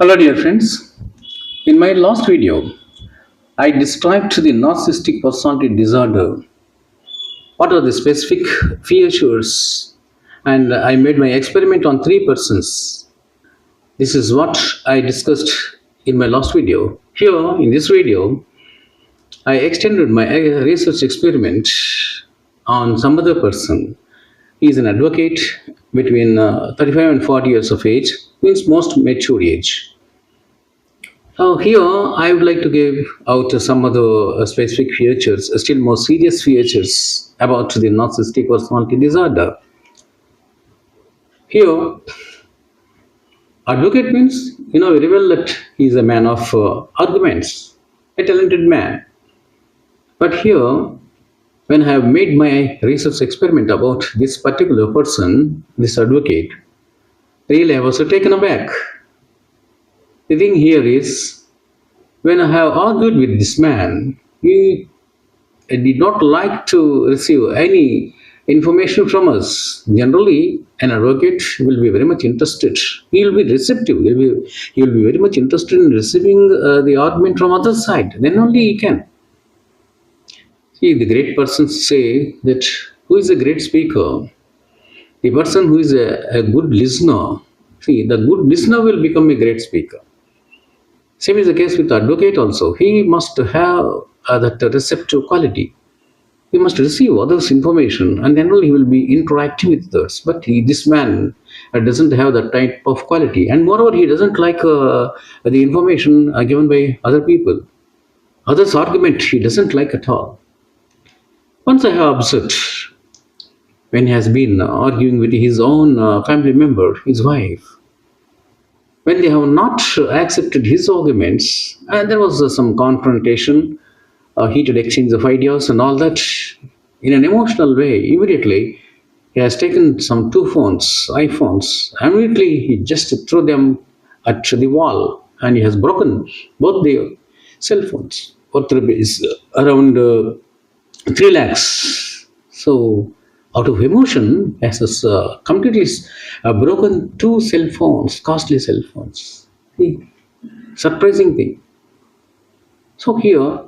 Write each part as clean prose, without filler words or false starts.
Hello, dear friends. In my last video, I described the narcissistic personality disorder. What are the specific features? And I made my experiment on three persons. This is what I discussed in my last video. Here, in this video, I extended my research experiment on some other person. He is an advocate between 35 and 40 years of age, means most mature age. Here, I would like to give out some other specific features, still more serious features about the narcissistic personality disorder. Here, advocate means you know very well that he is a man of arguments, a talented man. But here, when I have made my research experiment about this particular person, this advocate, really I was taken aback. The thing here is, when I have argued with this man, he did not like to receive any information from us. Generally, an advocate will be very much interested. He will be receptive. He will be very much interested in receiving the argument from other side. Then only he can. See, the great persons say that who is a great speaker? The person who is a good listener. See, the good listener will become a great speaker. Same is the case with the advocate also. He must have that receptive quality. He must receive others' information and then only he will be interacting with others. But this man doesn't have that type of quality. And moreover, he doesn't like the information given by other people. Others' argument he doesn't like at all. Once I have observed, when he has been arguing with his own family member, his wife, when they have not accepted his arguments, and there was some confrontation, heated exchange of ideas, and all that, in an emotional way, immediately he has taken some two phones, iPhones, and immediately he just threw them at the wall, and he has broken both the cell phones. Worth is around 3 lakhs. So, out of emotion, has completely broken two cell phones, costly cell phones. See, surprising thing. So here,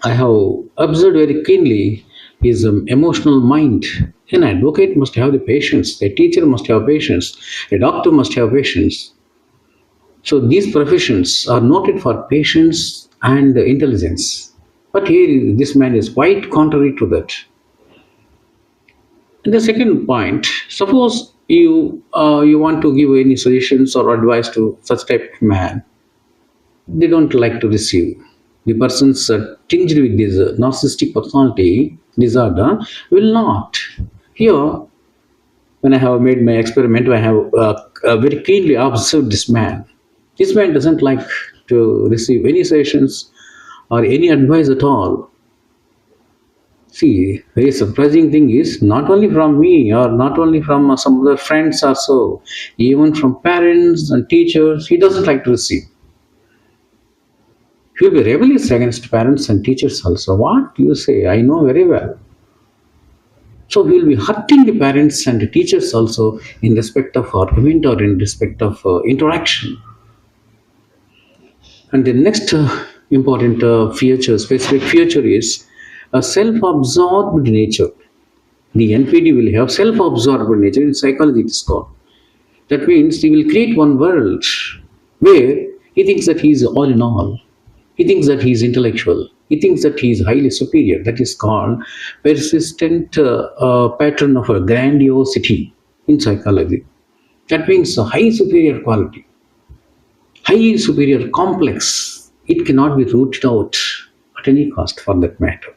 I have observed very keenly his emotional mind. An advocate must have the patience. A teacher must have patience. A doctor must have patience. So these professions are noted for patience and intelligence. But here, this man is quite contrary to that. And the second point, suppose you want to give any suggestions or advice to such type of man, they don't like to receive. The persons tinged with this narcissistic personality disorder will not. Here, when I have made my experiment, I have very keenly observed this man. This man doesn't like to receive any suggestions or any advice at all. See, very surprising thing is not only from me or not only from some other friends or so, even from parents and teachers, he doesn't like to receive. He will be rebellious against parents and teachers also. What you say, I know very well. So he will be hurting the parents and the teachers also in respect of argument or in respect of interaction. And the next important specific feature is a self-absorbed nature. The NPD will have self-absorbed nature. In psychology, it is called. That means he will create one world where he thinks that he is all in all. He thinks that he is intellectual. He thinks that he is highly superior. That is called persistent pattern of a grandiosity in psychology. That means a high superior quality, high superior complex. It cannot be rooted out at any cost for that matter.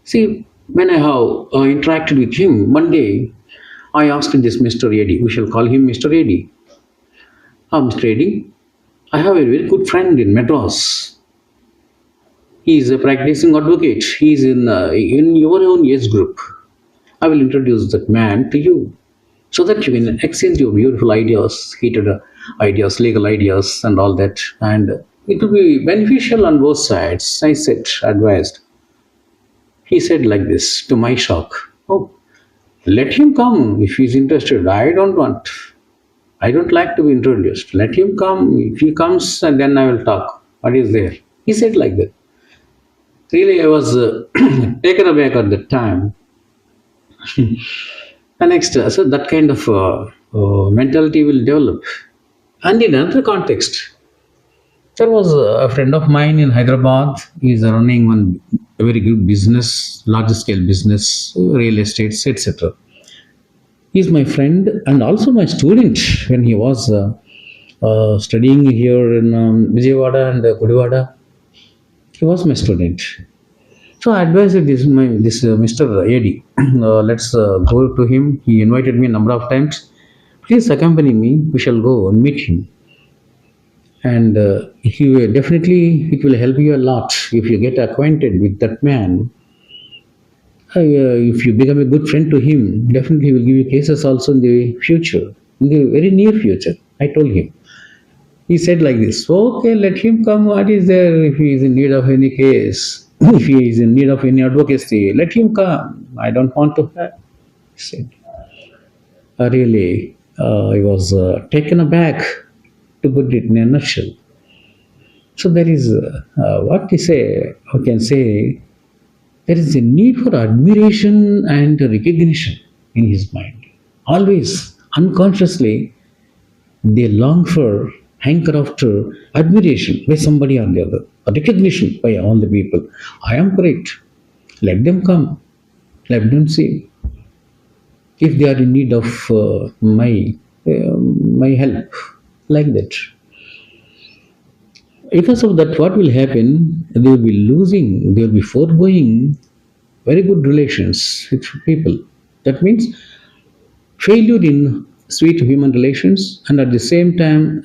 See, when I have interacted with him, one day I asked this Mr. Eddy, we shall call him Mr. Eddy. Mr. Eddy, I have a very good friend in Madras. He is a practicing advocate. He is in your own age group. I will introduce that man to you so that you can exchange your beautiful ideas, heated ideas, legal ideas, and all that. And it will be beneficial on both sides. I said, advised. He said like this, to my shock, "Oh, let him come if he's interested. I don't want." I don't like to be introduced. Let him come. If he comes, and then I will talk. What is there? He said like that. Really, I was taken aback at the time. And next, so that kind of mentality will develop. And in another context, there was a friend of mine in Hyderabad. He is running one very good business, large scale business, real estates, etc. He is my friend and also my student when he was studying here in Vijayawada and Kudivada. He was my student. So I advised this Mr. AD, let's go to him. He invited me a number of times. Please accompany me. We shall go and meet him. And he will definitely it will help you a lot if you get acquainted with that man. If you become a good friend to him, definitely he will give you cases also in the future, in the very near future. I told him. He said like this, okay, let him come. What is there if he is in need of any case? If he is in need of any advocacy, let him come. I don't want to have. He said, really, I was taken aback, to put it in a nutshell. So there is, what we say, I can say, there is a need for admiration and recognition in his mind. Always, unconsciously, they long for, hanker after admiration by somebody or the other, recognition by all the people. I am great. Let them come. Let them see. If they are in need of my help, like that. Because of that, what will happen? They will be losing, they will be foregoing very good relations with people. That means failure in sweet human relations and at the same time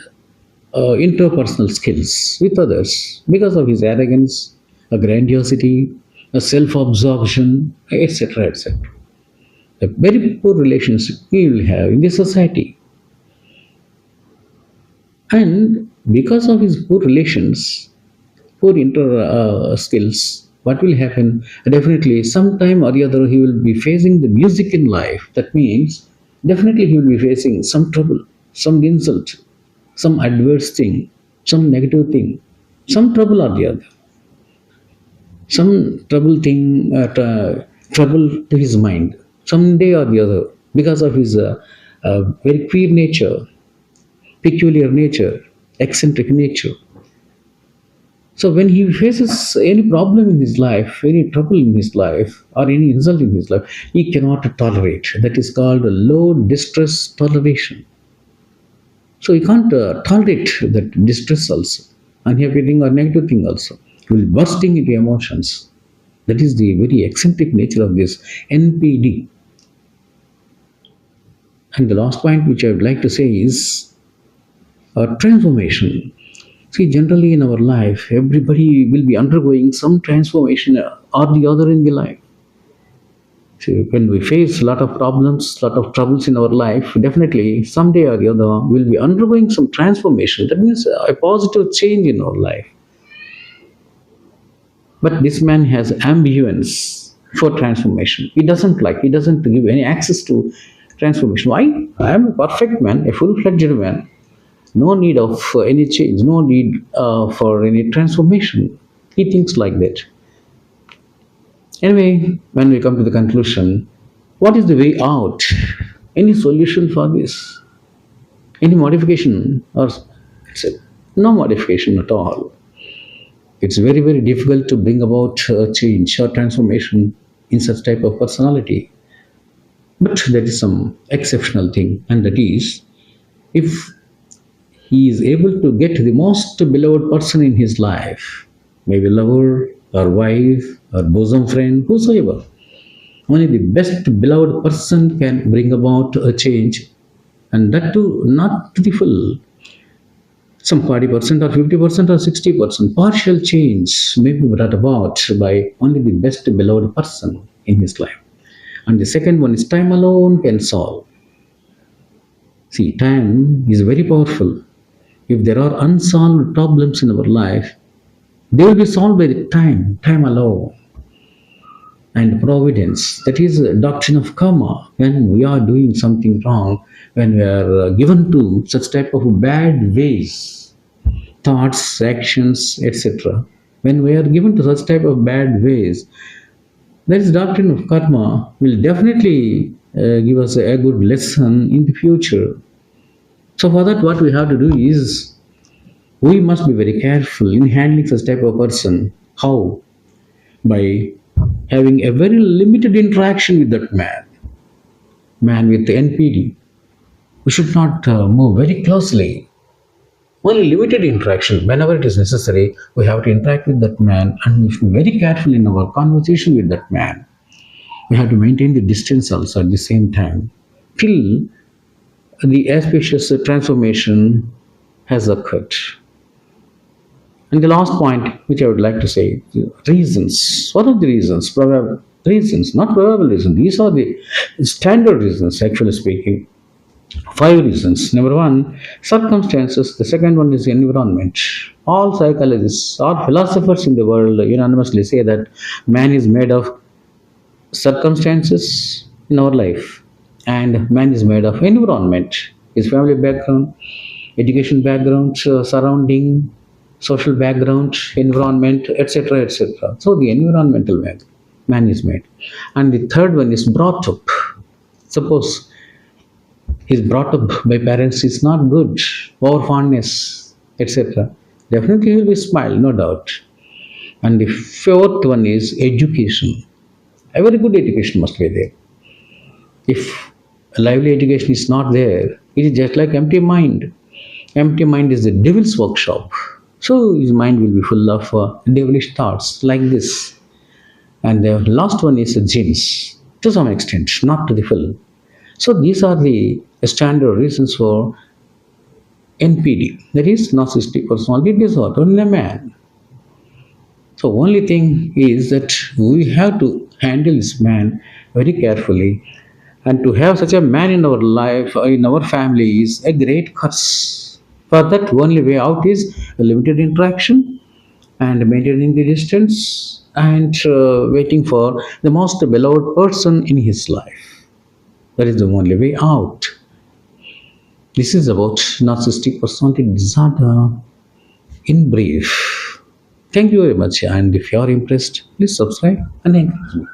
interpersonal skills with others because of his arrogance, a grandiosity, a self-absorption, etc., etc. A very poor relationship he will have in the society. And because of his poor relations, poor inter skills, what will happen? Definitely, sometime or the other, he will be facing the music in life. That means, definitely, he will be facing some trouble, some insult, some adverse thing, some negative thing, some trouble or the other, some trouble to his mind, someday or the other, because of his very queer nature, peculiar nature, eccentric nature. So when he faces any problem in his life, any trouble in his life, or any insult in his life, he cannot tolerate. That is called a low distress toleration. So he can't tolerate that distress also, unhappy thing or negative thing also. He will bursting into emotions. That is the very eccentric nature of this NPD. And the last point which I would like to say is transformation. See, generally in our life, everybody will be undergoing some transformation or the other in the life. See, when we face a lot of problems, a lot of troubles in our life, definitely someday or the other we'll be undergoing some transformation. That means a positive change in our life. But this man has ambivalence for transformation. He doesn't give any access to transformation. Why? I am a perfect man, a full-fledged man. No need of any change, no need for any transformation. He thinks like that. Anyway, when we come to the conclusion, what is the way out? Any solution for this? Any modification? Or no modification at all. It's very, very difficult to bring about change or transformation in such type of personality. But there is some exceptional thing, and that is if he is able to get the most beloved person in his life, maybe lover or wife or bosom friend, whosoever. Only the best beloved person can bring about a change, and that too not to the full. Some 40% or 50% or 60%. Partial change may be brought about by only the best beloved person in his life. And the second one is time alone can solve. See, time is very powerful. If there are unsolved problems in our life, they will be solved by the time alone. and providence. That is a doctrine of karma. When we are doing something wrong, when we are given to such type of bad ways, thoughts, actions, etc. When we are given to such type of bad ways, that is doctrine of karma will definitely give us a good lesson in the future. So for that, what we have to do is we must be very careful in handling such type of person. How? By having a very limited interaction with that man with the NPD. We should not move very closely. Only limited interaction. Whenever it is necessary, we have to interact with that man and we should be very careful in our conversation with that man. We have to maintain the distance also at the same time till the auspicious transformation has occurred. And the last point, which I would like to say, reasons. What are the reasons? Probable reasons, not probable reasons. These are the standard reasons, actually speaking. 5 reasons. Number one, circumstances. The second one is environment. All psychologists, all philosophers in the world unanimously say that man is made of circumstances in our life, and man is made of environment, his family background, education background, surrounding, social background, environment, etc., etc. So the environmental man is made. And the third one is brought up. Suppose he's brought up by parents is not good, over fondness, etc. Definitely he will be smile, no doubt. And the fourth one is education. A very good education must be there. If a lively education is not there, it is just like empty mind. Empty mind is the devil's workshop. So his mind will be full of devilish thoughts like this. And the last one is genes, to some extent, not to the full. So these are the standard reasons for NPD, that is narcissistic personality disorder in a man. So only thing is that we have to handle this man very carefully, and to have such a man in our life, in our family, is a great curse. For that, only way out is a limited interaction and maintaining the distance and waiting for the most beloved person in his life. That is the only way out. This is about narcissistic personality disorder in brief. Thank you very much, and if you are impressed, please subscribe and encourage me.